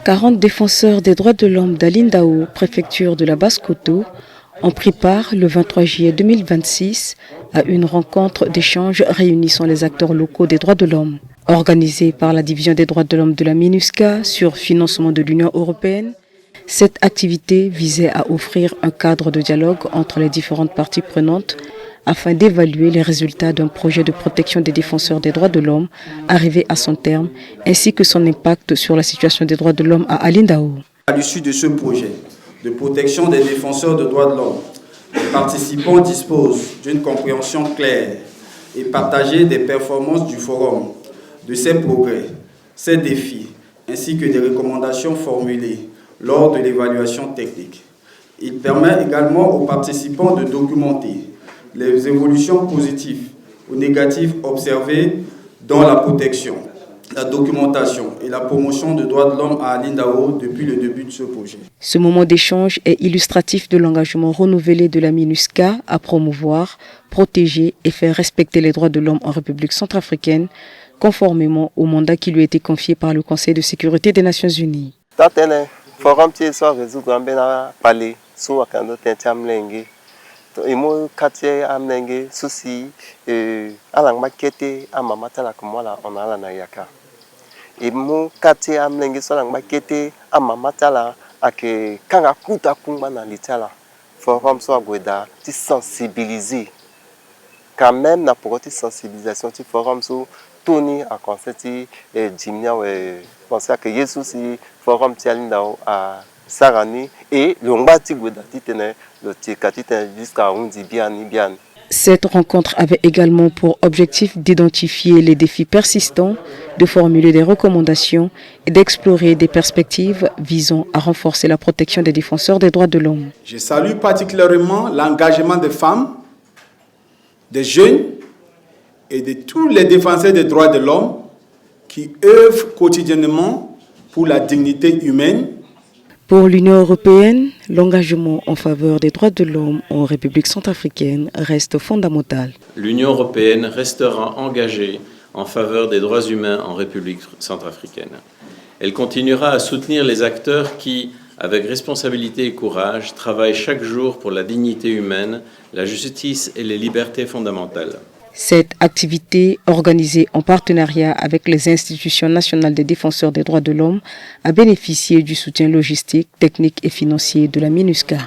40 défenseurs des droits de l'homme d'Alindao, préfecture de la Basse-Kotto, ont pris part le 23 juillet 2026 à une rencontre d'échange réunissant les acteurs locaux des droits de l'homme. Organisée par la division des droits de l'homme de la MINUSCA sur financement de l'Union européenne, cette activité visait à offrir un cadre de dialogue entre les différentes parties prenantes afin d'évaluer les résultats d'un projet de protection des défenseurs des droits de l'homme arrivé à son terme, ainsi que son impact sur la situation des droits de l'homme à Alindao. À l'issue de ce projet de protection des défenseurs des droits de l'homme, les participants disposent d'une compréhension claire et partagée des performances du forum, de ses progrès, ses défis, ainsi que des recommandations formulées lors de l'évaluation technique. Il permet également aux participants de documenter les évolutions positives ou négatives observées dans la protection, la documentation et la promotion des droits de l'homme à Alindao depuis le début de ce projet. Ce moment d'échange est illustratif de l'engagement renouvelé de la MINUSCA à promouvoir, protéger et faire respecter les droits de l'homme en République centrafricaine, conformément au mandat qui lui a été confié par le Conseil de sécurité des Nations Unies. Imo quartier amnenge susi alang makete amamatala kumwala onala na yaka. Imo quartier amnenge solang makete amamatala ake kanga kuta kumba na litala. Forum so agweda ti sensibiliser. Quand même na pour ti sensibilisation ti forum so toni a concerti jimnia we penser que Jesus si forum ti Alindao a Sarani et l'ongbati gweda titene le tikatite jusqu'à undi biani biani. Cette rencontre avait également pour objectif d'identifier les défis persistants, de formuler des recommandations et d'explorer des perspectives visant à renforcer la protection des défenseurs des droits de l'homme. Je salue particulièrement l'engagement des femmes, des jeunes et de tous les défenseurs des droits de l'homme qui œuvrent quotidiennement pour la dignité humaine. Pour l'Union européenne, l'engagement en faveur des droits de l'homme en République centrafricaine reste fondamental. L'Union européenne restera engagée en faveur des droits humains en République centrafricaine. Elle continuera à soutenir les acteurs qui, avec responsabilité et courage, travaillent chaque jour pour la dignité humaine, la justice et les libertés fondamentales. Cette activité, organisée en partenariat avec les institutions nationales des défenseurs des droits de l'homme, a bénéficié du soutien logistique, technique et financier de la MINUSCA.